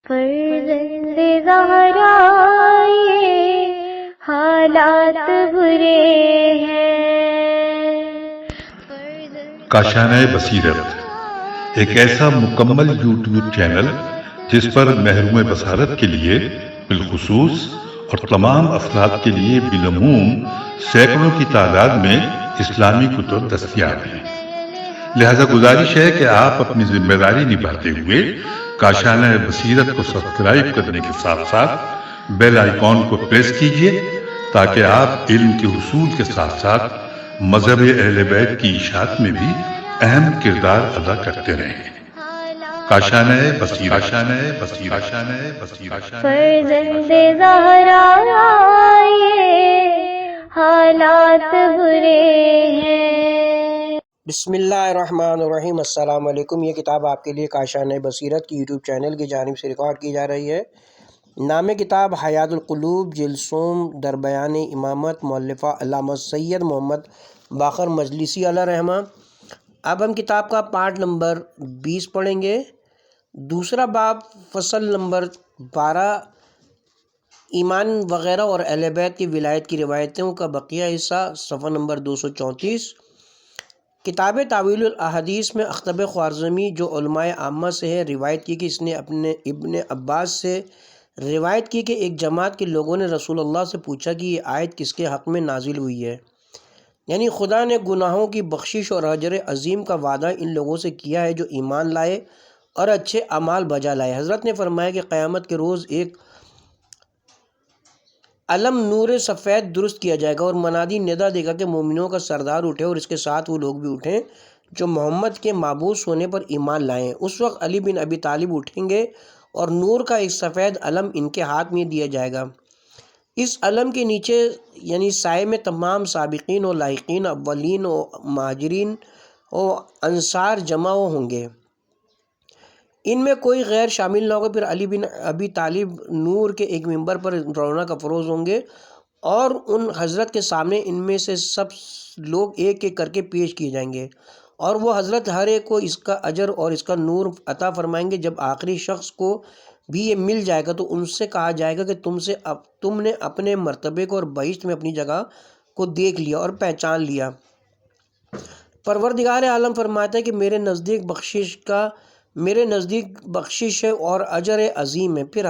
فرزند زہرا یہ حالات برے ہیں۔ کاشانہ بصیرت ایک ایسا مکمل یوٹیوب چینل جس پر محروم بصارت کے لیے بالخصوص اور تمام افراد کے لیے بالعموم سینکڑوں کی تعداد میں اسلامی کتب دستیاب ہیں۔ لہذا گزارش ہے کہ آپ اپنی ذمہ داری نبھاتے ہوئے کاشانہ بصیرت کو سبسکرائب کرنے کے ساتھ ساتھ بیل آئیکن کو پریس کیجئے تاکہ آپ علم کے حصول کے ساتھ ساتھ مذہب اہل بیت کی اشاعت میں بھی اہم کردار ادا کرتے رہیں۔ کاشانہ بصیرت۔ فرزند زہرا یہ حالات برے ہیں۔ بسم اللہ الرحمن الرحیم۔ السلام علیکم۔ یہ کتاب آپ کے لیے کاشانہ بصیرت کی یوٹیوب چینل کی جانب سے ریکارڈ کی جا رہی ہے۔ نام کتاب حیات القلوب، جلد سوم، در بیان امامت، مؤلفہ علامہ سید محمد باقر مجلسی علیہ رحمہ۔ اب ہم کتاب کا پارٹ نمبر 20 پڑھیں گے۔ دوسرا باب، فصل نمبر 12، ایمان وغیرہ اور اہل بیت کی ولایت کی روایتوں کا بقیہ حصہ، صفحہ نمبر 234۔ کتاب تعویل الاحادیث میں اختب خوارزمی جو علماء عامہ سے ہے روایت کی کہ اس نے اپنے ابن عباس سے روایت کی کہ ایک جماعت کے لوگوں نے رسول اللہ سے پوچھا کہ یہ آیت کس کے حق میں نازل ہوئی ہے، یعنی خدا نے گناہوں کی بخشش اور اجر عظیم کا وعدہ ان لوگوں سے کیا ہے جو ایمان لائے اور اچھے اعمال بجا لائے۔ حضرت نے فرمایا کہ قیامت کے روز ایک علم نور سفید درست کیا جائے گا اور منادی ندا دے گا کہ مومنوں کا سردار اٹھے اور اس کے ساتھ وہ لوگ بھی اٹھیں جو محمد کے مبعوث ہونے پر ایمان لائیں۔ اس وقت علی بن ابی طالب اٹھیں گے اور نور کا ایک سفید علم ان کے ہاتھ میں دیا جائے گا۔ اس علم کے نیچے یعنی سائے میں تمام سابقین و لاحقین، اولین و مہاجرین و انصار جمع ہوں گے، ان میں کوئی غیر شامل نہ ہوگا۔ پھر علی بن ابی طالب نور کے ایک ممبر پر رونق افروز ہوں گے اور ان حضرت کے سامنے ان میں سے سب لوگ ایک ایک کر کے پیش کیے جائیں گے اور وہ حضرت ہر ایک کو اس کا اجر اور اس کا نور عطا فرمائیں گے۔ جب آخری شخص کو بھی یہ مل جائے گا تو ان سے کہا جائے گا کہ تم نے اپنے مرتبے کو اور بہشت میں اپنی جگہ کو دیکھ لیا اور پہچان لیا۔ پروردگار عالم فرماتا ہے کہ میرے نزدیک بخشش ہے اور اجر عظیم ہے۔ پھر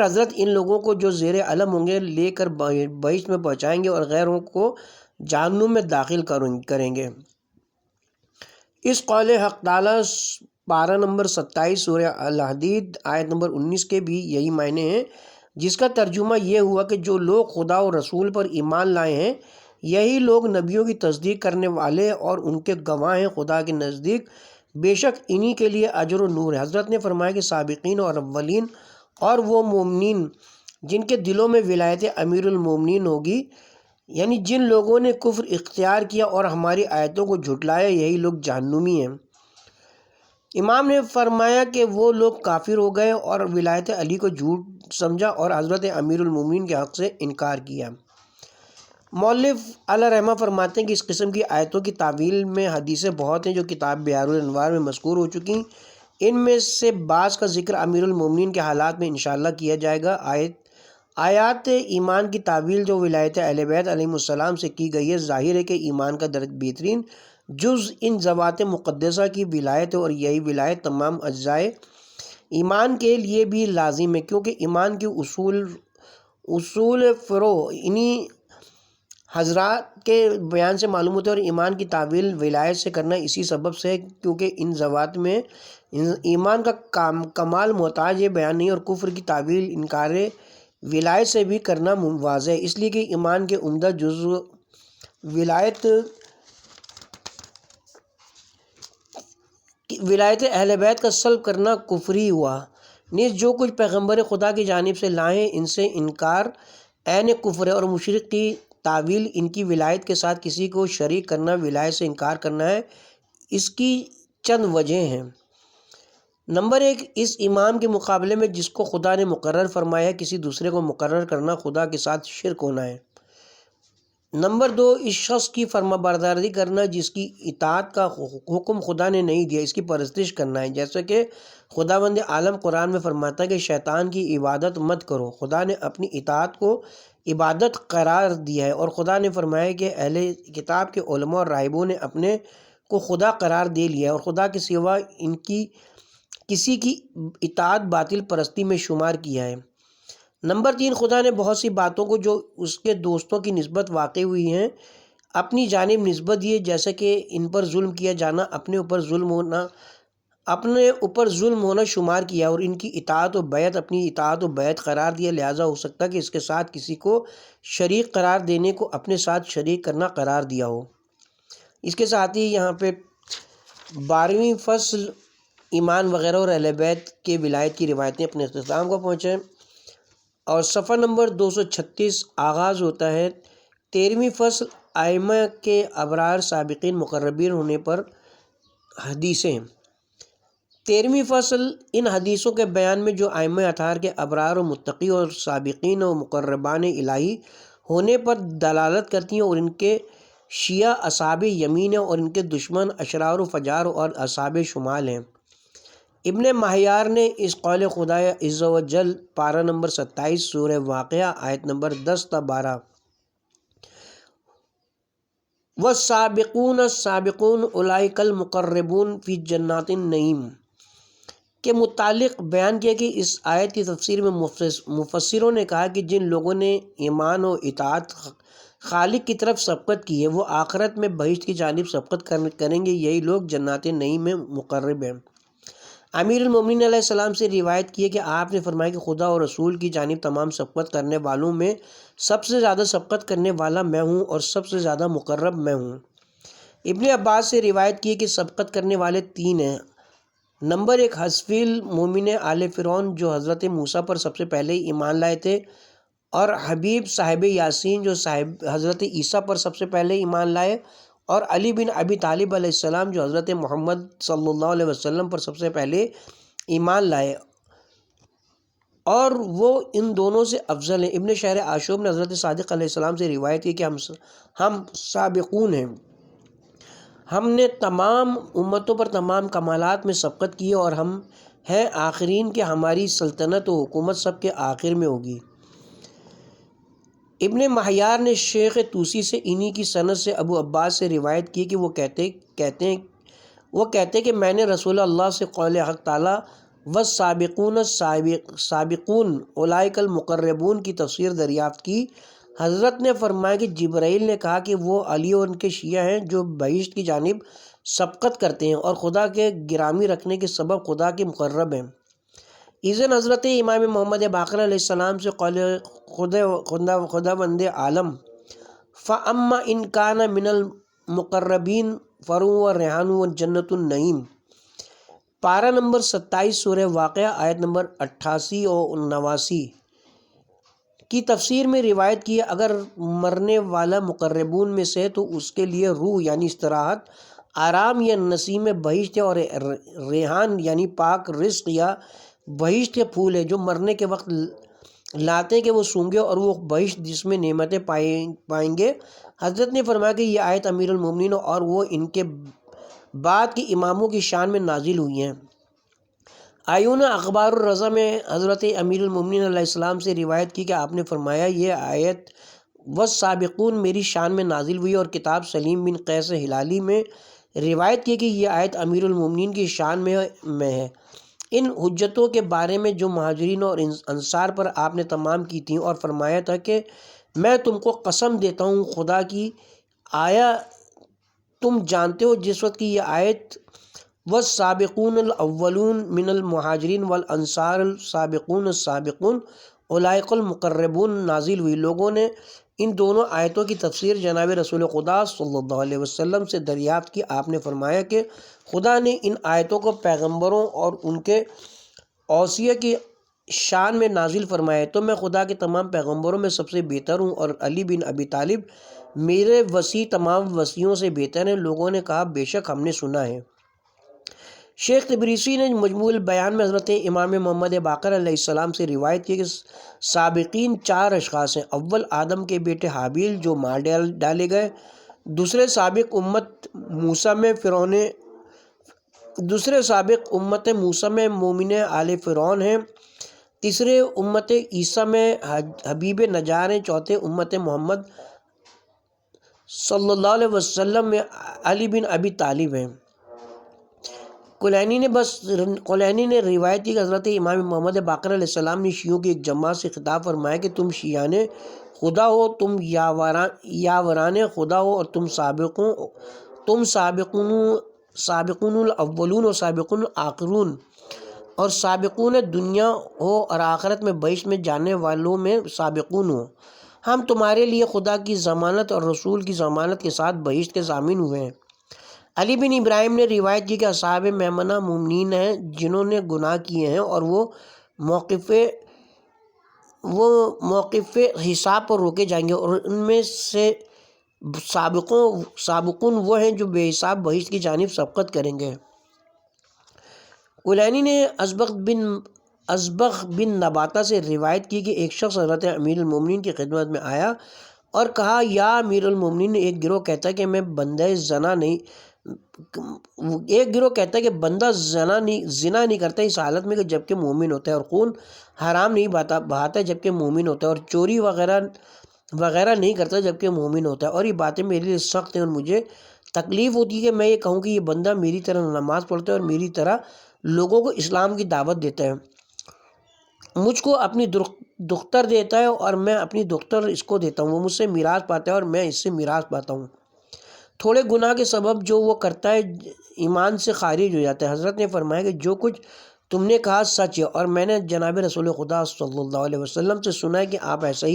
حضرت ان لوگوں کو جو زیر علم ہوں گے لے کر بہشت میں پہنچائیں گے اور غیروں کو جہنم میں داخل کریں گے۔ اس قول حق تعالیٰ پارہ نمبر 27 سورہ الحدید آیت نمبر 19 کے بھی یہی معنی ہیں، جس کا ترجمہ یہ ہوا کہ جو لوگ خدا اور رسول پر ایمان لائے ہیں یہی لوگ نبیوں کی تصدیق کرنے والے اور ان کے گواہ ہیں خدا کے نزدیک، بے شک انہی کے لیے اجر و نور ہے۔ حضرت نے فرمایا کہ سابقین اور اولین اور وہ مومنین جن کے دلوں میں ولایت امیر المومنین ہوگی، یعنی جن لوگوں نے کفر اختیار کیا اور ہماری آیتوں کو جھٹلایا، یہی لوگ جہنمی ہیں۔ امام نے فرمایا کہ وہ لوگ کافر ہو گئے اور ولایت علی کو جھوٹ سمجھا اور حضرت امیر المومنین کے حق سے انکار کیا۔ مؤلف علیہ رحمہ فرماتے ہیں کہ اس قسم کی آیتوں کی تعویل میں حدیثیں بہت ہیں جو کتاب بحار الانوار میں مذکور ہو چکی۔ ان میں سے بعض کا ذکر امیر المومنین کے حالات میں انشاءاللہ کیا جائے گا۔ آیات ایمان کی تعویل جو ولایت اہل بیت علیہم السلام سے کی گئی ہے، ظاہر ہے کہ ایمان کا بہترین جز ان ذوات مقدسہ کی ولایت ہے اور یہی ولایت تمام اجزائے ایمان کے لیے بھی لازم ہے، کیونکہ ایمان کی اصول فرو انہی حضرات کے بیان سے معلوم ہوتا ہے اور ایمان کی تعویل ولایت سے کرنا اسی سبب سے ہے کیونکہ ان ذوات میں ایمان کا کمال محتاج ہے بیان نہیں، اور کفر کی تعویل انکار ولایت سے بھی کرنا واضح ہے، اس لیے کہ ایمان کے عمدہ جزو ولایت اہل بیت کا سلب کرنا کفری ہوا۔ نیز جو کچھ پیغمبر خدا کی جانب سے لائے ہیں ان سے انکار عین کفر ہے، اور مشرک کی تعویل ان کی ولایت کے ساتھ کسی کو شریک کرنا ولایت سے انکار کرنا ہے۔ اس کی چند وجہیں ہیں۔ نمبر 1، اس امام کے مقابلے میں جس کو خدا نے مقرر فرمایا کسی دوسرے کو مقرر کرنا خدا کے ساتھ شرک ہونا ہے۔ نمبر 2، اس شخص کی فرما برداری کرنا جس کی اطاعت کا حکم خدا نے نہیں دیا، اس کی پرستش کرنا ہے، جیسا کہ خداوند عالم قرآن میں فرماتا ہے کہ شیطان کی عبادت مت کرو۔ خدا نے اپنی اطاعت کو عبادت قرار دیا ہے، اور خدا نے فرمایا کہ اہل کتاب کے علماء اور راہبوں نے اپنے کو خدا قرار دے لیا ہے، اور خدا کے سوا ان کی کسی کی اطاعت باطل پرستی میں شمار کیا ہے۔ نمبر 3، خدا نے بہت سی باتوں کو جو اس کے دوستوں کی نسبت واقع ہوئی ہیں اپنی جانب نسبت دیے، جیسے کہ ان پر ظلم کیا جانا اپنے اوپر ظلم ہونا شمار کیا، اور ان کی اطاعت و بیعت اپنی اطاعت و بیعت قرار دیا، لہٰذا ہو سکتا ہے کہ اس کے ساتھ کسی کو شریک قرار دینے کو اپنے ساتھ شریک کرنا قرار دیا ہو۔ اس کے ساتھ ہی یہاں پہ 12ویں فصل ایمان وغیرہ اور اہل بیت کے ولایت کی روایتیں اپنے اختتام کو پہنچیں، اور صفحہ نمبر 236 آغاز ہوتا ہے 13ویں فصل ائمہ کے ابرار سابقین مقربین ہونے پر حدیثیں۔ 13ویں فصل ان حدیثوں کے بیان میں جو ائمہ اطہار کے ابرار و متقی اور سابقین و مقربان الہی ہونے پر دلالت کرتی ہیں، اور ان کے شیعہ اصحاب یمین ہیں، اور ان کے دشمن اشرار و فجار اور اصحاب شمال ہیں۔ ابن مہیار نے اس قول خدا عز و جل پارہ نمبر 27 سورہ واقعہ آیت نمبر 10 تا 12 والسابقون السابقون اولئک المقربون فی جنات النعیم کے متعلق بیان کیا کہ اس آیت کی تفسیر میں مفسروں نے کہا کہ جن لوگوں نے ایمان و اطاعت خالق کی طرف سبقت کی ہے وہ آخرت میں بہشت کی جانب سبقت کریں گے، یہی لوگ جنات نعیم میں مقرب ہیں۔ امیر المومنین علیہ السلام سے روایت کی ہے کہ آپ نے فرمایا کہ خدا اور رسول کی جانب تمام سبقت کرنے والوں میں سب سے زیادہ سبقت کرنے والا میں ہوں اور سب سے زیادہ مقرب میں ہوں۔ ابن عباس سے روایت کی ہے کہ سبقت کرنے والے 3 ہیں۔ نمبر 1، حذفیل مومن آل فرعون جو حضرت موسیٰ پر سب سے پہلے ایمان لائے تھے، اور حبیب صاحب یاسین جو حضرت عیسیٰ پر سب سے پہلے ایمان لائے، اور علی بن ابی طالب علیہ السلام جو حضرت محمد صلی اللہ علیہ وسلم پر سب سے پہلے ایمان لائے، اور وہ ان دونوں سے افضل ہیں۔ ابن شہر عاشوب نے حضرت صادق علیہ السلام سے روایت کی کہ ہم سابقون ہیں، ہم نے تمام امتوں پر تمام کمالات میں سبقت کی ہے، اور ہم ہیں آخرین کہ ہماری سلطنت و حکومت سب کے آخر میں ہوگی۔ ابن مہیار نے شیخ توسی سے انہی کی سند سے ابو عباس سے روایت کی کہ وہ کہتے کہ میں نے رسول اللہ سے قول حق تعالی والسابقون السابقون اولئک المقربون کی تفسیر دریافت کی۔ حضرت نے فرمایا کہ جبرائیل نے کہا کہ وہ علی اور ان کے شیعہ ہیں جو بہشت کی جانب سبقت کرتے ہیں اور خدا کے گرامی رکھنے کے سبب خدا کے مقرب ہیں۔ اذن حضرت امام محمد باقر علیہ السلام سے قول خداوند عالم فَأَمَّا إِنْ كَانَ مِنَ الْمُقَرَّبِينَ فَرُوٌ وَرَيْحَانٌ وَجَنَّةُ النَّعِيمِ پارہ نمبر 27 سورہ واقعہ آیت نمبر 88 اور 89 کی تفسیر میں روایت کی ہے، اگر مرنے والا مقربون میں سے تو اس کے لیے روح یعنی استراحت، آرام یا نسیم بہشت ہے، اور ریحان یعنی پاک رزق یا بہشت کے پھول ہے جو مرنے کے وقت لاتے ہیں کہ وہ سونگے، اور وہ بہشت جس میں نعمتیں پائیں گے۔ حضرت نے فرمایا کہ یہ آیت امیر المومنین اور وہ ان کے بعد کے اماموں کی شان میں نازل ہوئی ہیں۔ آیون اخبار الرضا میں حضرت امیر المومنین علیہ السلام سے روایت کی کہ آپ نے فرمایا یہ آیت والسابقون میری شان میں نازل ہوئی، اور کتاب سلیم بن قیس ہلالی میں روایت کی کہ یہ آیت امیر المومنین کی شان میں ہے۔ ان حجتوں کے بارے میں جو مہاجرین اور انصار پر آپ نے تمام کی تھیں، اور فرمایا تھا کہ میں تم کو قسم دیتا ہوں خدا کی، آیا تم جانتے ہو جس وقت کی یہ آیت والسابقون الاولون من المہاجرین والانصار السابقون السابقون اولئک المقربون نازل ہوئی، لوگوں نے ان دونوں آیتوں کی تفسیر جناب رسول خدا صلی اللہ علیہ وسلم سے دریافت کی۔ آپ نے فرمایا کہ خدا نے ان آیتوں کو پیغمبروں اور ان کے اوصیاء کی شان میں نازل فرمایا، تو میں خدا کے تمام پیغمبروں میں سب سے بہتر ہوں، اور علی بن ابی طالب میرے وصی تمام وصیوں سے بہتر ہیں۔ لوگوں نے کہا بے شک ہم نے سنا ہے۔ شیخ تبریسی نے مجموع البیان میں حضرت امام محمد باقر علیہ السلام سے روایت کی کہ سابقین 4 اشخاص ہیں۔ اول آدم کے بیٹے حابیل جو مار ڈالے گئے، دوسرے سابق امت موسیٰ میں مومن آل فرعون ہیں، تیسرے امت عیسیٰ میں حبیب نجار ہیں، چوتھے امت محمد صلی اللہ علیہ وسلم میں علی بن ابی طالب ہیں۔ کلینی نے روایت کی کہ حضرت امام محمد باقر علیہ السلام نے شیعوں کی ایک جماعت سے خطاب فرمایا کہ تم شیعان خدا ہو، تم یاوران خدا ہو، اور تم سابقون الاولون اور سابقون الآخرون اور سابقون دنیا ہو اور آخرت میں بہشت میں جانے والوں میں سابقون ہو۔ ہم تمہارے لیے خدا کی ضمانت اور رسول کی ضمانت کے ساتھ بہشت کے ضامن ہوئے ہیں۔ علی بن ابراہیم نے روایت کی کہ اصحاب میمنہ مومنین ہیں جنہوں نے گناہ کیے ہیں اور وہ موقف حساب پر روکے جائیں گے، اور ان میں سے سابقون وہ ہیں جو بے حساب بہشت کی جانب سبقت کریں گے۔ کلینی نے ازبغ بن نباتہ سے روایت کی کہ ایک شخص حضرت امیر المومنین کی خدمت میں آیا اور کہا، یا امیر المومنین، ایک گروہ کہتا ہے کہ بندہ زنا نہیں کرتا اس حالت میں کہ جبکہ مومن ہوتا ہے، اور خون حرام نہیں بہاتا جبکہ مومن ہوتا ہے، اور چوری وغیرہ نہیں کرتا جبکہ مومن ہوتا ہے، اور یہ باتیں میرے لیے سخت ہیں اور مجھے تکلیف ہوتی ہے کہ میں یہ کہوں کہ یہ بندہ میری طرح نماز پڑھتا ہے اور میری طرح لوگوں کو اسلام کی دعوت دیتا ہے، مجھ کو اپنی دختر دیتا ہے اور میں اپنی دختر اس کو دیتا ہوں، وہ مجھ سے میراث پاتا ہے اور میں اس سے میراث پاتا ہوں، تھوڑے گناہ کے سبب جو وہ کرتا ہے ایمان سے خارج ہو جاتا ہے۔ حضرت نے فرمایا کہ جو کچھ تم نے کہا سچ ہے، اور میں نے جناب رسول خدا صلی اللہ علیہ وسلم سے سنا ہے کہ آپ ایسے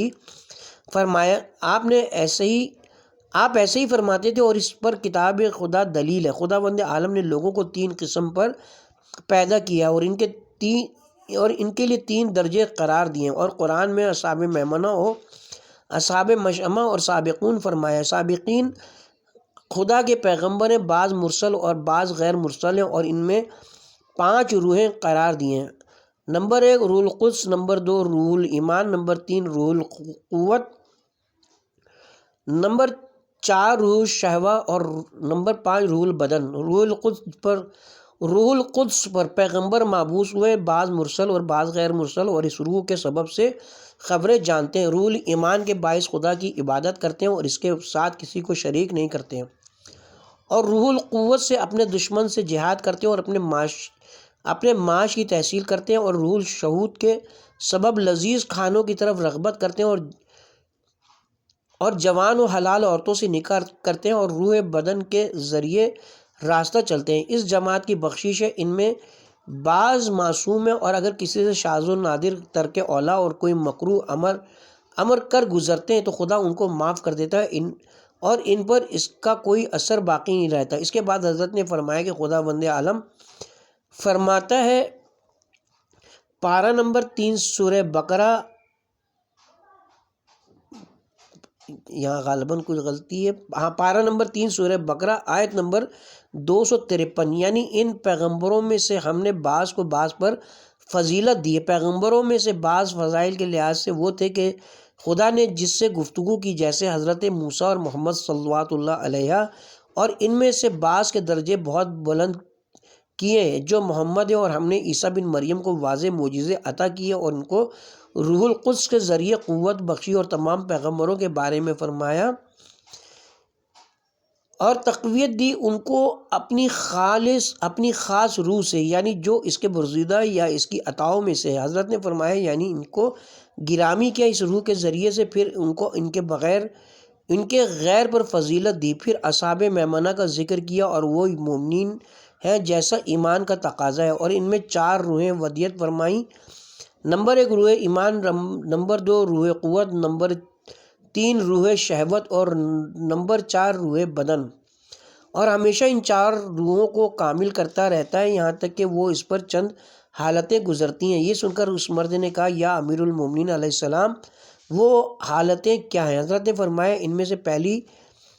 ہی فرماتے تھے، اور اس پر کتاب خدا دلیل ہے۔ خداوند عالم نے لوگوں کو 3 قسم پر پیدا کیا اور ان کے لیے 3 درجے قرار دیے، اور قرآن میں اصحاب میمنہ ہو، اصحاب مشأمہ اور سابقون فرمایا۔ سابقین خدا کے پیغمبر ہیں، بعض مرسل اور بعض غیر مرسل ہیں، اور ان میں 5 روحیں قرار دی ہیں۔ نمبر 1 روح القدس، نمبر 2 روح الایمان، نمبر 3 روح القوت، نمبر 4 روح الشہوہ، اور نمبر 5 روح البدن۔ روح القدس پر پیغمبر مابعوث ہوئے، بعض مرسل اور بعض غیر مرسل، اور اس روح کے سبب سے خبریں جانتے ہیں۔ روح الایمان کے باعث خدا کی عبادت کرتے ہیں اور اس کے ساتھ کسی کو شریک نہیں کرتے ہیں، اور روح القوت سے اپنے دشمن سے جہاد کرتے ہیں اور اپنے معاش کی تحصیل کرتے ہیں، اور روح الشہوت کے سبب لذیذ کھانوں کی طرف رغبت کرتے ہیں اور جوان و حلال عورتوں سے نکاح کرتے ہیں، اور روح بدن کے ذریعے راستہ چلتے ہیں۔ اس جماعت کی بخشش ہے، ان میں بعض معصوم ہیں، اور اگر کسی سے شاذ و نادر ترک اولا اور کوئی مکروہ امر کر گزرتے ہیں تو خدا ان کو معاف کر دیتا ہے، اور ان پر اس کا کوئی اثر باقی نہیں رہتا۔ اس کے بعد حضرت نے فرمایا کہ خداوند عالم فرماتا ہے، پارہ نمبر 3 سورہ بقرہ، یہاں غالباً کچھ غلطی ہے، پارہ نمبر 3 سورہ بقرہ آیت نمبر 253، یعنی ان پیغمبروں میں سے ہم نے بعض کو بعض پر فضیلت دی ہے۔ پیغمبروں میں سے بعض فضائل کے لحاظ سے وہ تھے کہ خدا نے جس سے گفتگو کی، جیسے حضرت موسیٰ اور محمد صلوات اللہ علیہ، اور ان میں سے بعض کے درجے بہت بلند کیے ہیں جو محمد ہیں، اور ہم نے عیسیٰ بن مریم کو واضح معجزے عطا کیے اور ان کو روح القدس کے ذریعے قوت بخشی، اور تمام پیغمبروں کے بارے میں فرمایا اور تقویت دی ان کو اپنی خاص روح سے، یعنی جو اس کے برگزیدہ یا اس کی عطاؤں میں سے ہے۔ حضرت نے فرمایا یعنی ان کو گرامی کیا اس روح کے ذریعے سے، پھر ان کو ان کے غیر پر فضیلت دی، پھر اصحاب میمنہ کا ذکر کیا، اور وہ مومنین ہیں جیسا ایمان کا تقاضا ہے، اور ان میں 4 روحیں ودیت فرمائیں۔ نمبر 1 روح ایمان، نمبر 2 روح قوت، نمبر 3 روح شہوت، اور نمبر 4 روح بدن، اور ہمیشہ ان 4 روحوں کو کامل کرتا رہتا ہے یہاں تک کہ وہ اس پر چند حالتیں گزرتی ہیں۔ یہ سن کر اس مرد نے کہا، یا امیر المومنین علیہ السلام، وہ حالتیں کیا ہیں؟ حضرت نے فرمایا، ان میں سے پہلی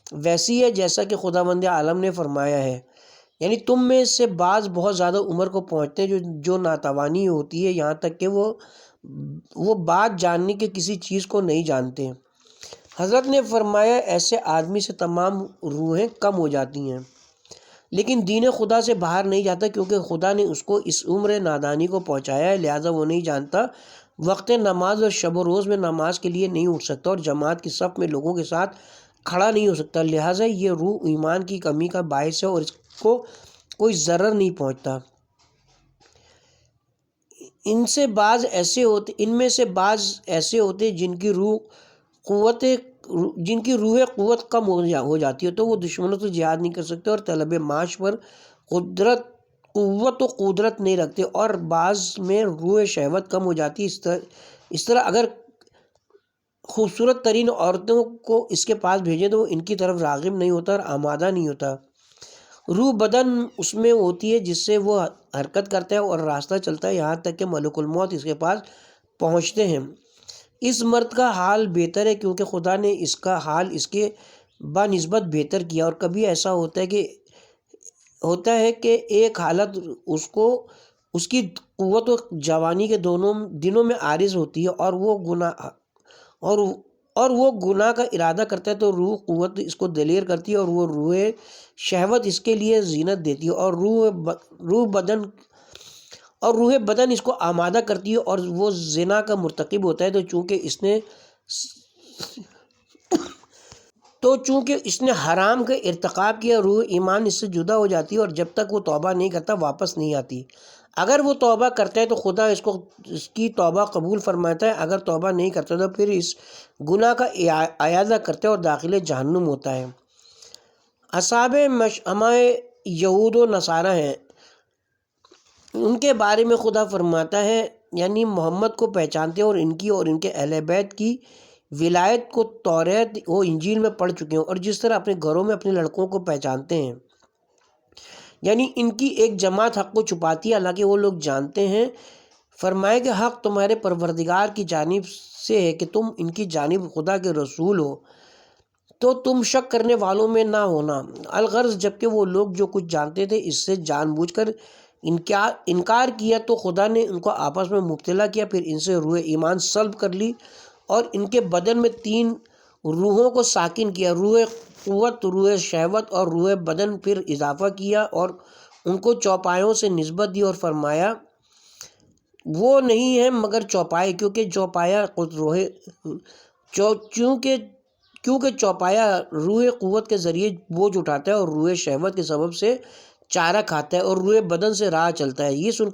ویسی ہے جیسا کہ خداوند عالم نے فرمایا ہے، یعنی تم میں سے بعض بہت زیادہ عمر کو پہنچتے ہیں جو ناتوانی ہوتی ہے یہاں تک کہ وہ بات جاننے کے کسی چیز کو نہیں جانتے۔ حضرت نے فرمایا ایسے آدمی سے تمام روحیں کم ہو جاتی ہیں، لیکن دین خدا سے باہر نہیں جاتا، کیونکہ خدا نے اس کو اس عمر نادانی کو پہنچایا ہے، لہٰذا وہ نہیں جانتا۔ وقت نماز اور شب و روز میں نماز کے لیے نہیں اٹھ سکتا اور جماعت کی صف میں لوگوں کے ساتھ کھڑا نہیں ہو سکتا، لہٰذا یہ روح ایمان کی کمی کا باعث ہے اور اس کو کوئی ضرر نہیں پہنچتا۔ ان میں سے بعض ایسے ہوتے جن کی روح قوت کم ہو جاتی ہے تو وہ دشمنوں سے جہاد نہیں کر سکتے اور طلب معاش پر قوت و قدرت نہیں رکھتے، اور بعض میں روح شہوت کم ہو جاتی ہے۔ اس طرح اگر خوبصورت ترین عورتوں کو اس کے پاس بھیجیں تو وہ ان کی طرف راغب نہیں ہوتا اور آمادہ نہیں ہوتا۔ روح بدن اس میں ہوتی ہے جس سے وہ حرکت کرتا ہے اور راستہ چلتا ہے یہاں تک کہ ملک الموت اس کے پاس پہنچتے ہیں۔ اس مرد کا حال بہتر ہے کیونکہ خدا نے اس کا حال اس کے بنسبت بہتر کیا، اور کبھی ایسا ہوتا ہے کہ ایک حالت اس کی قوت و جوانی کے دونوں دنوں میں عارض ہوتی ہے اور وہ گناہ کا ارادہ کرتا ہے تو روح قوت اس کو دلیر کرتی ہے اور وہ روح شہوت اس کے لیے زینت دیتی ہے اور روح بدن اس کو آمادہ کرتی ہے اور وہ زنا کا مرتکب ہوتا ہے تو چونکہ اس نے حرام کا ارتکاب کیا، روح ایمان اس سے جدا ہو جاتی ہے اور جب تک وہ توبہ نہیں کرتا واپس نہیں آتی۔ اگر وہ توبہ کرتا ہے تو خدا اس کی توبہ قبول فرماتا ہے، اگر توبہ نہیں کرتا تو پھر اس گناہ کا اعادہ کرتا ہے اور داخل جہنم ہوتا ہے۔ اصحاب مشأمہ یہود و نصارہ ہیں، ان کے بارے میں خدا فرماتا ہے یعنی محمد کو پہچانتے ہیں اور ان کی اور ان کے اہل بیت کی ولایت کو توریت و انجیل میں پڑھ چکے ہیں، اور جس طرح اپنے گھروں میں اپنے لڑکوں کو پہچانتے ہیں، یعنی ان کی ایک جماعت حق کو چھپاتی ہے حالانکہ وہ لوگ جانتے ہیں۔ فرمائے کہ حق تمہارے پروردگار کی جانب سے ہے کہ تم ان کی جانب خدا کے رسول ہو، تو تم شک کرنے والوں میں نہ ہونا۔ الغرض جبکہ وہ لوگ جو کچھ جانتے تھے اس سے جان بوجھ کر انکار کیا تو خدا نے ان کو آپس میں مبتلا کیا، پھر ان سے روح ایمان سلب کر لی اور ان کے بدن میں 3 روحوں کو ساکن کیا، روح قوت، روح شہوت اور روح بدن، پھر اضافہ کیا اور ان کو چوپایوں سے نسبت دی اور فرمایا وہ نہیں ہے مگر چوپائے، کیونکہ چوپایا روح قوت کے ذریعے بوجھ اٹھاتا ہے اور روح شہوت کے سبب سے چارہ کھاتا ہے اور روح بدن سے راہ چلتا ہے۔ یہ سن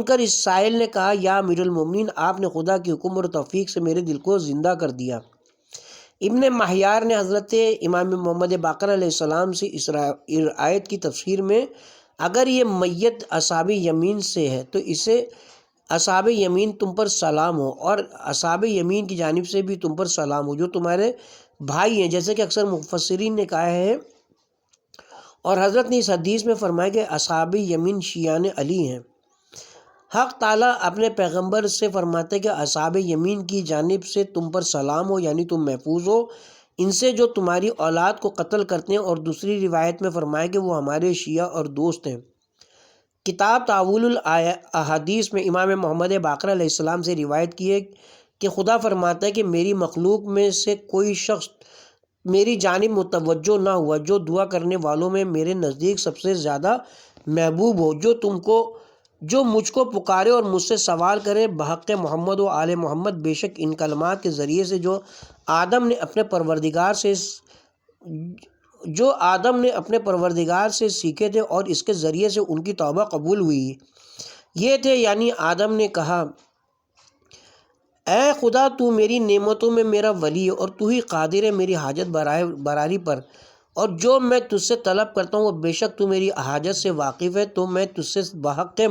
کر اس سائل نے کہا یا امیر المومنین، آپ نے خدا کی حکم اور توفیق سے میرے دل کو زندہ کر دیا۔ ابن مہیار نے حضرت امام محمد باقر علیہ السلام سے اس آیت کی تفسیر میں اگر یہ میت اصحاب یمین سے ہے تو اسے اصحاب یمین تم پر سلام ہو، اور اصحاب یمین کی جانب سے بھی تم پر سلام ہو جو تمہارے بھائی ہیں، جیسے کہ اکثر مفسرین نے کہا ہے، اور حضرت نے اس حدیث میں فرمایا کہ اصحاب یمین شیعان علی ہیں۔ حق تعالیٰ اپنے پیغمبر سے فرماتے کہ اصحاب یمین کی جانب سے تم پر سلام ہو، یعنی تم محفوظ ہو ان سے جو تمہاری اولاد کو قتل کرتے ہیں، اور دوسری روایت میں فرمایا کہ وہ ہمارے شیعہ اور دوست ہیں۔ کتاب تعویل الاحادیث میں امام محمد باقر علیہ السلام سے روایت کی ہے کہ خدا فرماتا ہے کہ میری مخلوق میں سے کوئی شخص میری جانب متوجہ نہ ہوا جو دعا کرنے والوں میں میرے نزدیک سب سے زیادہ محبوب ہو، جو مجھ کو پکارے اور مجھ سے سوال کرے بحق محمد و آل محمد، بے شک ان کلمات کے ذریعے سے جو آدم نے اپنے پروردگار سے سیکھے تھے اور اس کے ذریعے سے ان کی توبہ قبول ہوئی، یہ تھے یعنی آدم نے کہا اے خدا تو میری نعمتوں میں میرا ولی ہے اور تو ہی قادر ہے میری حاجت براری پر، اور جو میں تجھ سے طلب کرتا ہوں وہ بے شک تو میری حاجت سے واقف ہے، تو میں تجھ سے بحق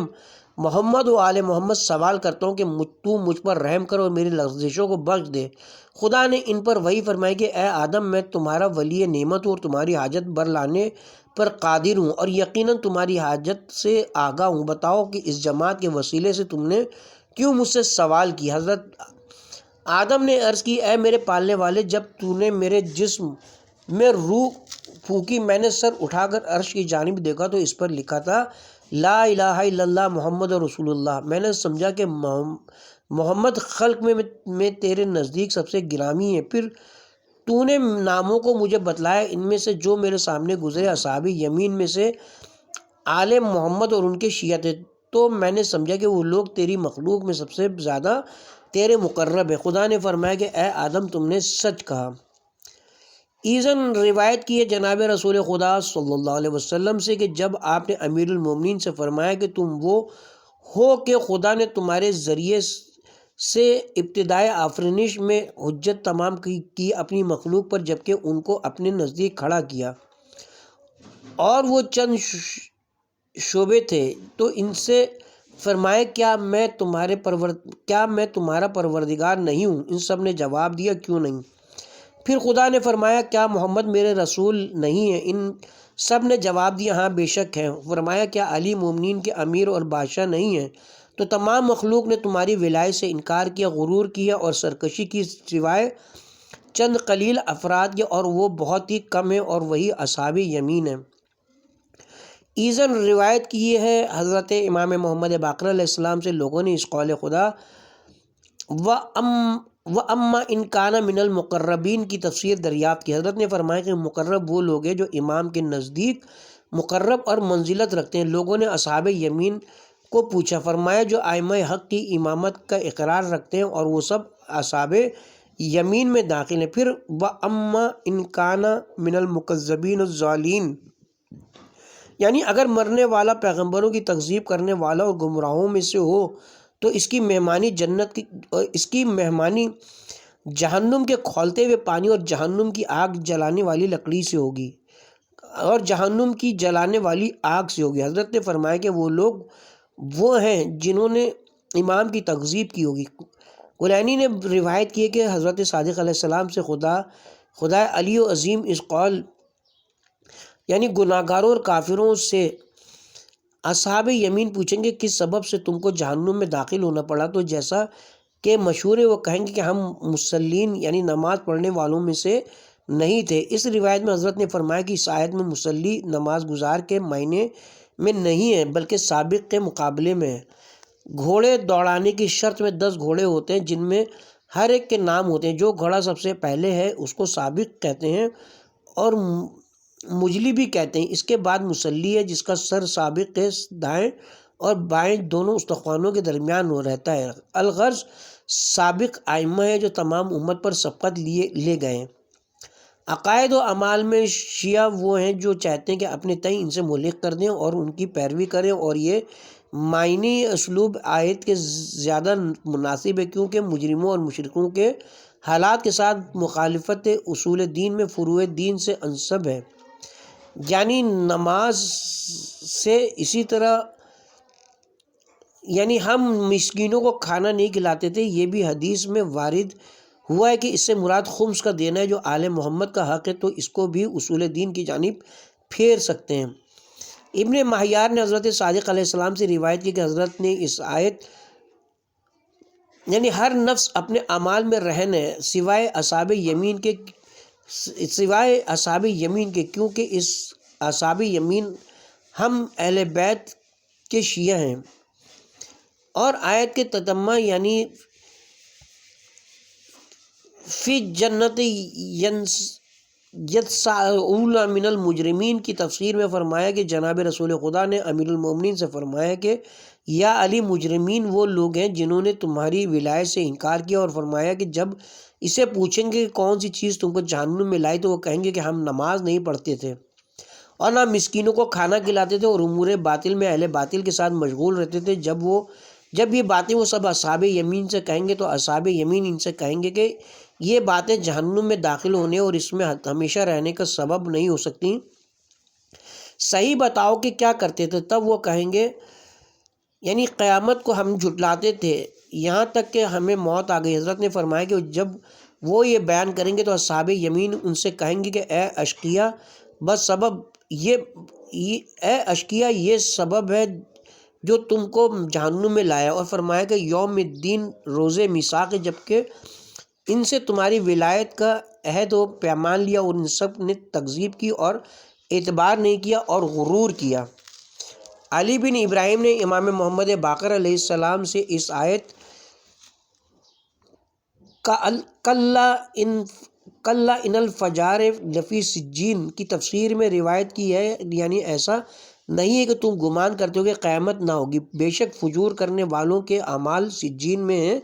محمد و آل محمد سوال کرتا ہوں کہ تو مجھ پر رحم کر اور میری لغزشوں کو بخش دے۔ خدا نے ان پر وحی فرمائی کہ اے آدم میں تمہارا ولی نعمت ہوں اور تمہاری حاجت بر لانے پر قادر ہوں اور یقیناً تمہاری حاجت سے آگاہ ہوں، بتاؤ کہ اس جماعت کے وسیلے سے تم نے کیوں مجھ سے سوال کی؟ حضرت آدم نے عرض کی اے میرے پالنے والے، جب تو نے میرے جسم میں روح پھونکی، میں نے سر اٹھا کر عرش کی جانب دیکھا تو اس پر لکھا تھا لا الہ الا اللہ محمد رسول اللہ۔ میں نے سمجھا کہ محمد خلق میں تیرے نزدیک سب سے گرامی ہے۔ پھر تو نے ناموں کو مجھے بتلایا، ان میں سے جو میرے سامنے گزرے اصحاب یمین میں سے آل محمد اور ان کے شیعہ تھے، تو میں نے سمجھا کہ وہ لوگ تیری مخلوق میں سب سے زیادہ تیرے مقرب ہے۔ خدا نے فرمایا کہ اے آدم تم نے سچ کہا۔ ایزن روایت کی ہے جناب رسول خدا صلی اللہ علیہ وسلم سے کہ جب آپ نے امیر المومنین سے فرمایا کہ تم وہ ہو کہ خدا نے تمہارے ذریعے سے ابتدائے آفرینش میں حجت تمام کی اپنی مخلوق پر، جبکہ ان کو اپنے نزدیک کھڑا کیا اور وہ چند شعبے تھے، تو ان سے فرمایا کیا میں تمہارا پروردگار نہیں ہوں؟ ان سب نے جواب دیا کیوں نہیں؟ پھر خدا نے فرمایا کیا محمد میرے رسول نہیں ہیں؟ ان سب نے جواب دیا ہاں بے شک ہیں۔ فرمایا کیا علی مومنین کے امیر اور بادشاہ نہیں ہیں؟ تو تمام مخلوق نے تمہاری ولایت سے انکار کیا، غرور کیا اور سرکشی کی، سوائے چند قلیل افراد کے، اور وہ بہت ہی کم ہیں، اور وہی اصحاب یمین ہیں۔ ایزن روایت کی ہے حضرت امام محمد باقر علیہ السلام سے لوگوں نے اس قول خدا وَأَمَّا إِنْ كَانَ مِنَ الْمُقَرَّبِينَ کی تفسیر دریافت کی۔ حضرت نے فرمایا کہ مقرب وہ لوگ ہیں جو امام کے نزدیک مقرب اور منزلت رکھتے ہیں۔ لوگوں نے اصحاب یمین کو پوچھا، فرمایا جو ائمہ حق کی امامت کا اقرار رکھتے ہیں اور وہ سب اصحاب یمین میں داخل ہیں۔ پھر وَأَمَّا إِنْ كَانَ مِنَ الْمُكَذِّبِينَ الضَّالِّينَ، یعنی اگر مرنے والا پیغمبروں کی تکذیب کرنے والا اور گمراہوں میں سے ہو تو اس کی مہمانی جہنم کے کھولتے ہوئے پانی اور جہنم کی آگ جلانے والی لکڑی سے ہوگی، اور جہنم کی جلانے والی آگ سے ہوگی۔ حضرت نے فرمایا کہ وہ لوگ وہ ہیں جنہوں نے امام کی تکذیب کی ہوگی۔ کلینی نے روایت کی ہے کہ حضرت صادق علیہ السلام سے خدا علی و عظیم اس قول یعنی گناہگاروں اور کافروں سے اصحاب یمین پوچھیں گے کس سبب سے تم کو جہنم میں داخل ہونا پڑا، تو جیسا کہ مشہور ہے وہ کہیں گے کہ ہم مصلین یعنی نماز پڑھنے والوں میں سے نہیں تھے۔ اس روایت میں حضرت نے فرمایا کہ اس آیت میں مصلی نماز گزار کے معنی میں نہیں ہے بلکہ سابق کے مقابلے میں ہے۔ گھوڑے دوڑانے کی شرط میں 10 گھوڑے ہوتے ہیں جن میں ہر ایک کے نام ہوتے ہیں۔ جو گھوڑا سب سے پہلے ہے اس کو سابق کہتے ہیں اور مجلی بھی کہتے ہیں۔ اس کے بعد مصلی ہے جس کا سر سابق کے دائیں اور بائیں دونوں استخوانوں کے درمیان وہ رہتا ہے۔ الغرض سابق ائمہ ہے جو تمام امت پر سبقت لے گئے ہیں۔ عقائد و اعمال میں شیعہ وہ ہیں جو چاہتے ہیں کہ اپنے تئیں ان سے ملحق کر دیں اور ان کی پیروی کریں، اور یہ معنی اسلوب آیت کے زیادہ مناسب ہے کیونکہ مجرموں اور مشرکوں کے حالات کے ساتھ مخالفت اصول دین میں فروع دین سے انسب ہے، یعنی نماز سے۔ اسی طرح یعنی ہم مسکینوں کو کھانا نہیں کھلاتے تھے، یہ بھی حدیث میں وارد ہوا ہے کہ اس سے مراد خمس کا دینا ہے جو آل محمد کا حق ہے، تو اس کو بھی اصول دین کی جانب پھیر سکتے ہیں۔ ابن مہیار نے حضرت صادق علیہ السلام سے روایت کی کہ حضرت نے اس آیت یعنی ہر نفس اپنے اعمال میں رہن ہے سوائے اصحاب یمین کے، کیونکہ اس اصحاب یمین ہم اہل بیت کے شیعہ ہیں۔ اور آیت کے تتمہ یعنی فی جنت یتساءلون من المجرمین کی تفسیر میں فرمایا کہ جناب رسول خدا نے امیر المومنین سے فرمایا کہ یا علی مجرمین وہ لوگ ہیں جنہوں نے تمہاری ولایت سے انکار کیا، اور فرمایا کہ جب اسے پوچھیں گے کہ کون سی چیز تم کو جہنم میں لائی تو وہ کہیں گے کہ ہم نماز نہیں پڑھتے تھے اور نہ مسکینوں کو کھانا کھلاتے تھے اور امور باطل میں اہل باطل کے ساتھ مشغول رہتے تھے۔ جب یہ باتیں وہ سب اصحاب یمین سے کہیں گے تو اصحاب یمین ان سے کہیں گے کہ یہ باتیں جہنم میں داخل ہونے اور اس میں ہمیشہ رہنے کا سبب نہیں ہو سکتی، صحیح بتاؤ کہ کیا کرتے تھے؟ تب وہ کہیں گے یعنی قیامت کو ہم جھٹلاتے تھے یہاں تک کہ ہمیں موت آ گئی۔ حضرت نے فرمایا کہ جب وہ یہ بیان کریں گے تو اصحاب یمین ان سے کہیں گے کہ اے اشقیا یہ سبب ہے جو تم کو جہنم میں لایا، اور فرمایا کہ یوم الدین روز میثاق ہے، جبکہ ان سے تمہاری ولایت کا عہد و پیمان لیا اور ان سب نے تکذیب کی اور اعتبار نہیں کیا اور غرور کیا۔ علی بن ابراہیم نے امام محمد باقر علیہ السلام سے اس آیت کلا ان الفجار لفی سجین کی تفسیر میں روایت کی ہے، یعنی ایسا نہیں ہے کہ تم گمان کرتے ہو کہ قیامت نہ ہوگی، بے شک فجور کرنے والوں کے اعمال سجین میں ہیں،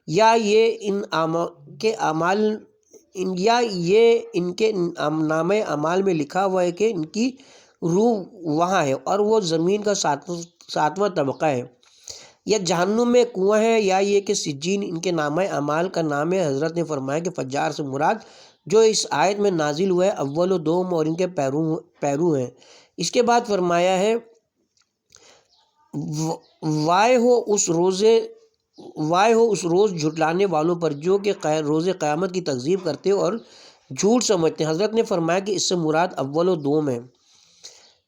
یا یہ ان کے نامہ اعمال میں لکھا ہوا ہے کہ ان کی روح وہاں ہے اور وہ زمین کا ساتواں طبقہ ہے، یا جہنم میں کنواں ہے، یا یہ کہ سجین ان کے نامہ اعمال کا نام ہے۔ حضرت نے فرمایا کہ فجار سے مراد جو اس آیت میں نازل ہوا ہے اول و دوم اور ان کے پیرو ہیں۔ اس کے بعد فرمایا ہے وائے ہو اس روز جھٹلانے والوں پر جو کہ روز قیامت کی تکذیب کرتے اور جھوٹ سمجھتے ہیں۔ حضرت نے فرمایا کہ اس سے مراد اول و دوم ہے،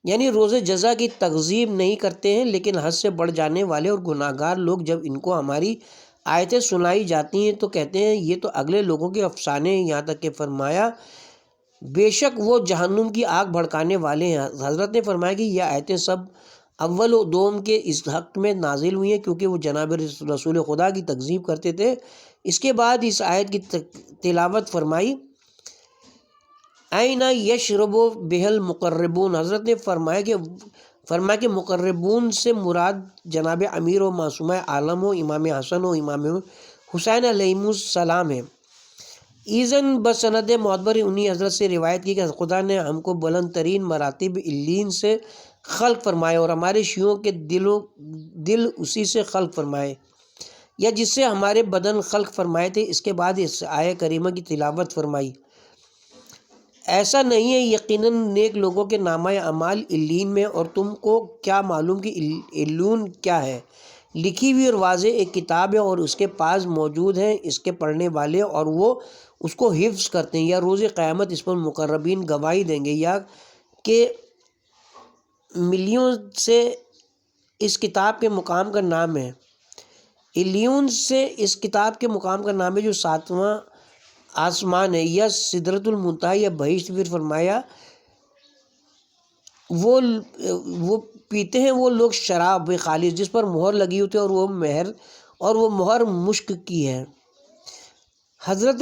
یعنی روز جزا کی تکذیب نہیں کرتے ہیں، لیکن حد سے بڑھ جانے والے اور گناہ گار لوگ جب ان کو ہماری آیتیں سنائی جاتی ہیں تو کہتے ہیں یہ تو اگلے لوگوں کے افسانے ہیں، یہاں تک کہ فرمایا بے شک وہ جہنم کی آگ بھڑکانے والے ہیں۔ حضرت نے فرمایا کہ یہ آیتیں سب اول و دوم کے اس حق میں نازل ہوئی ہیں کیونکہ وہ جناب رسول خدا کی تکذیب کرتے تھے۔ اس کے بعد اس آیت کی تلاوت فرمائی اینا یشرب بہل مقربون۔ حضرت نے فرمایا کہ مقربون سے مراد جناب امیر و معصومہ عالم و امام حسن و امام حسین علیہم السلام ہے۔ ایزن بسند معتبر انہی حضرت سے روایت کی کہ خدا نے ہم کو بلند ترین مراتب علین سے خلق فرمائے اور ہمارے شیعوں کے دل اسی سے خلق فرمائے، یا جس سے ہمارے بدن خلق فرمائے تھے۔ اس کے بعد اس آیہ کریمہ کی تلاوت فرمائی ایسا نہیں ہے، یقیناً نیک لوگوں کے نامہ اعمال علین میں، اور تم کو کیا معلوم کہ علون کیا ہے؟ لکھی ہوئی اور واضح ایک کتاب ہے اور اس کے پاس موجود ہیں اس کے پڑھنے والے اور وہ اس کو حفظ کرتے ہیں، یا روز قیامت اس پر مقربین گواہی دیں گے، یا کہ ملیون سے اس کتاب کے مقام کا نام ہے، علیون سے اس کتاب کے مقام کا نام ہے جو ساتواں آسمان ہے، یا سدرۃ المنتہا یا بہشت۔ پھر فرمایا وہ پیتے ہیں وہ لوگ شراب خالص جس پر مہر لگی ہوتی ہے اور وہ مہر مشک کی ہے۔ حضرت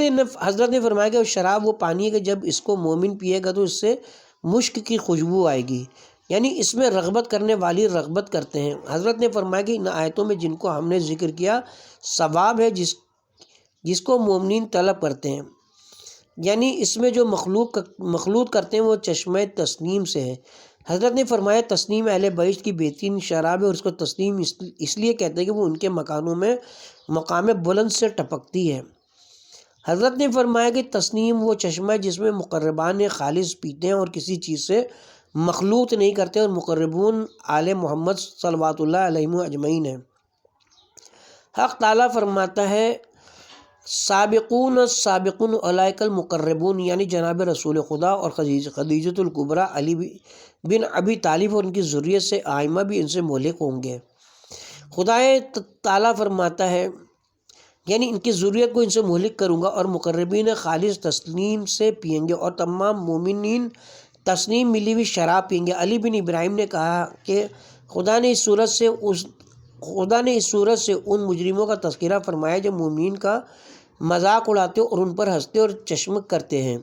نے فرمایا کہ وہ شراب وہ پانی ہے کہ جب اس کو مومن پیے گا تو اس سے مشک کی خوشبو آئے گی، یعنی اس میں رغبت کرنے والی رغبت کرتے ہیں۔ حضرت نے فرمایا کہ ان آیتوں میں جن کو ہم نے ذکر کیا ثواب ہے جس کو مومنین طلب کرتے ہیں، یعنی اس میں جو مخلوط کرتے ہیں وہ چشمہ تسنیم سے ہے۔ حضرت نے فرمایا تسنیم اہل بہشت کی بہترین شراب ہے اور اس کو تسنیم اس لیے کہتے ہیں کہ وہ ان کے مکانوں میں مقام بلند سے ٹپکتی ہے۔ حضرت نے فرمایا کہ تسنیم وہ چشمہ ہے جس میں مقربان خالص پیتے ہیں اور کسی چیز سے مخلوط نہیں کرتے، اور مقربون آل محمد صلوات اللہ علیہم اجمعین ہیں۔ حق تعالیٰ فرماتا ہے سابقون السابقون اولئک المقربون، یعنی جناب رسول خدا اور خدیجۃ الکبریٰ علی بن ابی طالب اور ان کی ذریت سے آئمہ بھی ان سے ملحق ہوں گے۔ خدا تعالیٰ فرماتا ہے یعنی ان کی ذریت کو ان سے مہلک کروں گا، اور مقربین خالص تسنیم سے پئیں گے اور تمام مومنین تسنیم ملی ہوئی شراب پئیں گے۔ علی بن ابراہیم نے کہا کہ خدا نے اس صورت سے ان مجرموں کا تذکرہ فرمایا جو مومنین کا مذاق اڑاتے اور ان پر ہنستے اور چشمک کرتے ہیں۔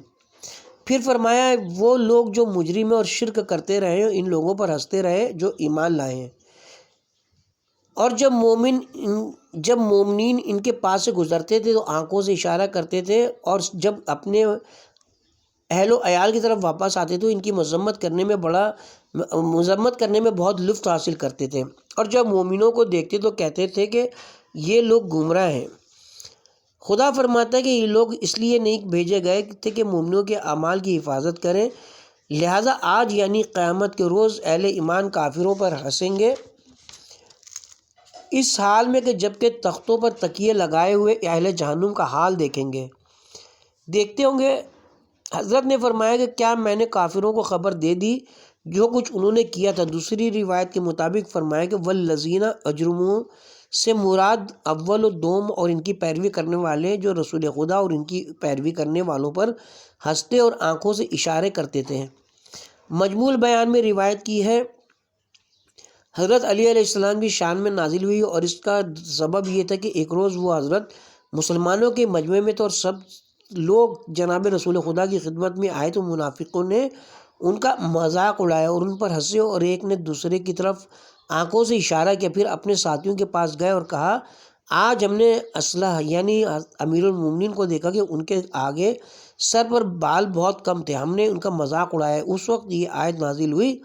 پھر فرمایا وہ لوگ جو مجرم اور شرک کرتے رہے ان لوگوں پر ہنستے رہے جو ایمان لائے ہیں، اور جب مومنین ان کے پاس سے گزرتے تھے تو آنکھوں سے اشارہ کرتے تھے، اور جب اپنے اہل و عیال کی طرف واپس آتے تو ان کی مذمت کرنے میں بہت لطف حاصل کرتے تھے، اور جب مومنوں کو دیکھتے تو کہتے تھے کہ یہ لوگ گمراہ ہیں۔ خدا فرماتا ہے کہ یہ لوگ اس لیے نہیں بھیجے گئے تھے کہ مومنوں کے اعمال کی حفاظت کریں، لہٰذا آج یعنی قیامت کے روز اہل ایمان کافروں پر ہنسیں گے، اس حال میں کہ جبکہ تختوں پر تکیے لگائے ہوئے اہل جہنم کا حال دیکھتے ہوں گے۔ حضرت نے فرمایا کہ کیا میں نے کافروں کو خبر دے دی جو کچھ انہوں نے کیا تھا؟ دوسری روایت کے مطابق فرمایا کہ والذین اجرموا سے مراد اول و دوم اور ان کی پیروی کرنے والے جو رسول خدا اور ان کی پیروی کرنے والوں پر ہنستے اور آنکھوں سے اشارے کرتے تھے۔ مجموع بیان میں روایت کی ہے حضرت علی علیہ السلام کی شان میں نازل ہوئی اور اس کا سبب یہ تھا کہ ایک روز وہ حضرت مسلمانوں کے مجمع میں تھے اور سب لوگ جناب رسول خدا کی خدمت میں آئے تو منافقوں نے ان کا مذاق اڑایا اور ان پر ہنسے اور ایک نے دوسرے کی طرف آنکھوں سے اشارہ کیا، پھر اپنے ساتھیوں کے پاس گئے اور کہا آج ہم نے اسلحہ یعنی امیر المومنین کو دیکھا کہ ان کے آگے سر پر بال بہت کم تھے، ہم نے ان کا مذاق اڑایا۔ اس وقت یہ آیت نازل ہوئی۔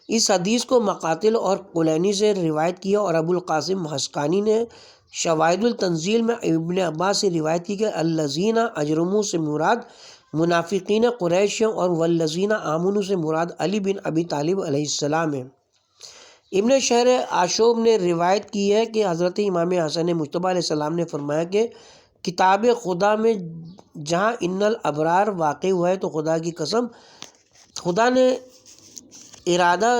اس حدیث کو مقاتل اور کلینی سے روایت کیا اور ابو القاسم حسقانی نے شواہد التنزیل میں ابن عباس سے روایت کی کہ الذین اجرموا سے مراد منافقین قریش اور والذین آمنوا سے مراد علی بن ابی طالب علیہ السلام ہے۔ ابن شہر آشوب نے روایت کی ہے کہ حضرت امام حسن مجتبیٰ علیہ السلام نے فرمایا کہ کتاب خدا میں جہاں ان الابرار واقع ہوا ہے تو خدا کی قسم خدا نے ارادہ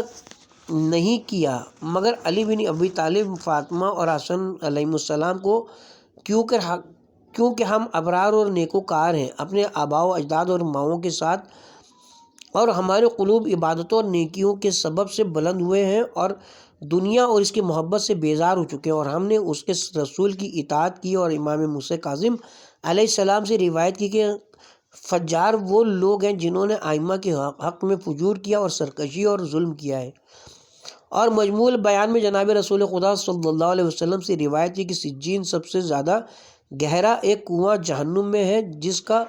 نہیں کیا مگر علی بن ابی طالب، فاطمہ اور حسن علیہ السلام کو، کیونکہ ہم ابرار اور نیکوکار ہیں، اپنے آباء و اجداد اور ماؤں کے ساتھ، اور ہمارے قلوب عبادتوں اور نیکیوں کے سبب سے بلند ہوئے ہیں اور دنیا اور اس کی محبت سے بیزار ہو چکے ہیں، اور ہم نے اس کے رسول کی اطاعت کی۔ اور امام موسیٰ کاظم علیہ السلام سے روایت کی کہ فجار وہ لوگ ہیں جنہوں نے ائمہ کے حق میں فجور کیا اور سرکشی اور ظلم کیا ہے۔ اور مجموع بیان میں جناب رسول خدا صلی اللہ علیہ وسلم سے روایت کی کہ سجین سب سے زیادہ گہرا ایک کنواں جہنم میں ہے جس کا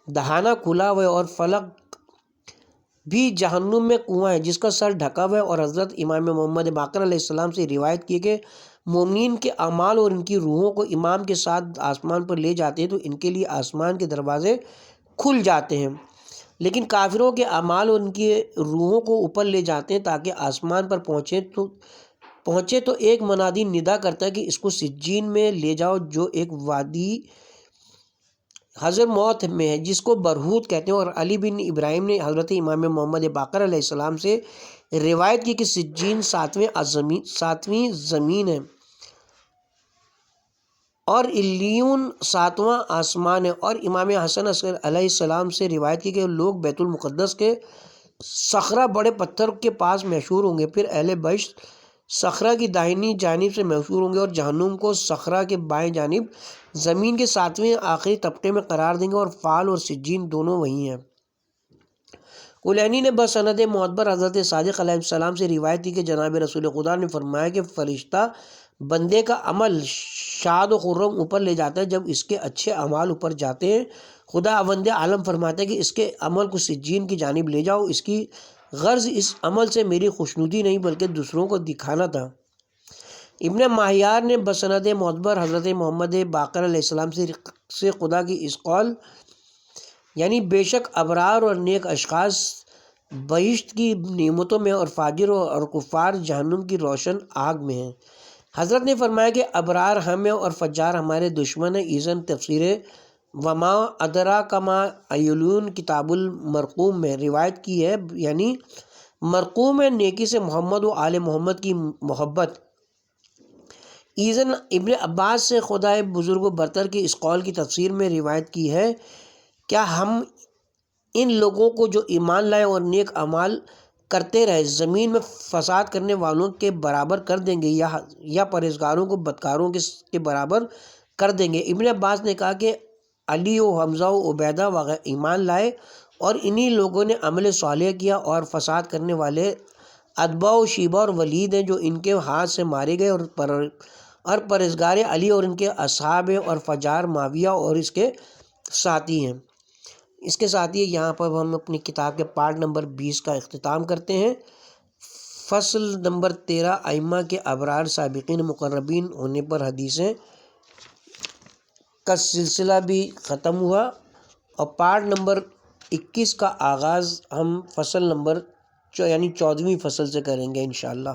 دہانہ کھلا ہوا ہے، اور فلق بھی جہنم میں کنواں ہے جس کا سر ڈھکا ہوا ہے۔ اور حضرت امام محمد باقر علیہ السلام سے روایت کی کہ مومنین کے اعمال اور ان کی روحوں کو امام کے ساتھ آسمان پر لے جاتے ہیں تو ان کے لیے آسمان کے دروازے کھل جاتے ہیں، لیکن کافروں کے اعمال اور ان کی روحوں کو اوپر لے جاتے ہیں تاکہ آسمان پر پہنچے تو ایک منادی ندا کرتا ہے کہ اس کو سجین میں لے جاؤ جو ایک وادی حضر موت میں ہے جس کو برہوت کہتے ہیں۔ اور علی بن ابراہیم نے حضرت امام محمد باقر علیہ السلام سے روایت کی کہ سجین ساتویں زمین ہے اور علیون ساتواں آسمان ہے۔ اور امام حسن علیہ السلام سے روایت کی کہ لوگ بیت المقدس کے صخرہ بڑے پتھر کے پاس محشور ہوں گے، پھر اہل بہشت صخرہ کی دائنی جانب سے محشور ہوں گے اور جہنم کو صخرہ کے بائیں جانب زمین کے ساتویں آخری طبقے میں قرار دیں گے، اور فال اور سجین دونوں وہی ہیں۔ کلینی نے بسند معتبر حضرت صادق علیہ السلام سے روایت کی کہ جناب رسول خدا نے فرمایا کہ فرشتہ بندے کا عمل شاد و خرم اوپر لے جاتا ہے، جب اس کے اچھے اعمال اوپر جاتے ہیں خدا وند عالم فرماتا ہے کہ اس کے عمل کو سجین کی جانب لے جاؤ، اس کی غرض اس عمل سے میری خوشنودی نہیں بلکہ دوسروں کو دکھانا تھا۔ ابن ماہیار نے بسند معتبر حضرت محمد باقر علیہ السلام سے خدا کی اس قول یعنی بے شک ابرار اور نیک اشخاص بہشت کی نعمتوں میں اور فاجر اور کفار جہنم کی روشن آگ میں ہیں۔ حضرت نے فرمایا کہ ابرار ہم ہیں اور فجار ہمارے دشمن ہیں۔ ایزن تفسیر وما ادراک ما علیون کتاب المرقوم میں روایت کی ہے، یعنی مرقوم ہے نیکی سے محمد و آل محمد کی محبت۔ ایزن ابن عباس سے خدا بزرگ و برتر کی اس قول کی تفسیر میں روایت کی ہے، کیا ہم ان لوگوں کو جو ایمان لائے اور نیک اعمال کرتے رہے زمین میں فساد کرنے والوں کے برابر کر دیں گے یا پرہیزگاروں کو بدکاروں کے برابر کر دیں گے؟ ابن عباس نے کہا کہ علی و حمزہ و عبیدہ وغیرہ ایمان لائے اور انہی لوگوں نے عمل صالح کیا، اور فساد کرنے والے اتباع و شیبہ اور ولید ہیں جو ان کے ہاتھ سے مارے گئے، اور پرہیزگار علی اور ان کے اصحاب ہیں، اور فجار معاویہ اور اس کے ساتھی ہیں۔ اس کے ساتھ ہی یہاں پر ہم اپنی کتاب کے پارٹ نمبر 20 کا اختتام کرتے ہیں۔ فصل نمبر 13 ائمہ کے ابرار سابقین مقربین ہونے پر حدیثیں کا سلسلہ بھی ختم ہوا، اور پارٹ نمبر 21 کا آغاز ہم فصل نمبر یعنی 14ویں فصل سے کریں گے انشاءاللہ۔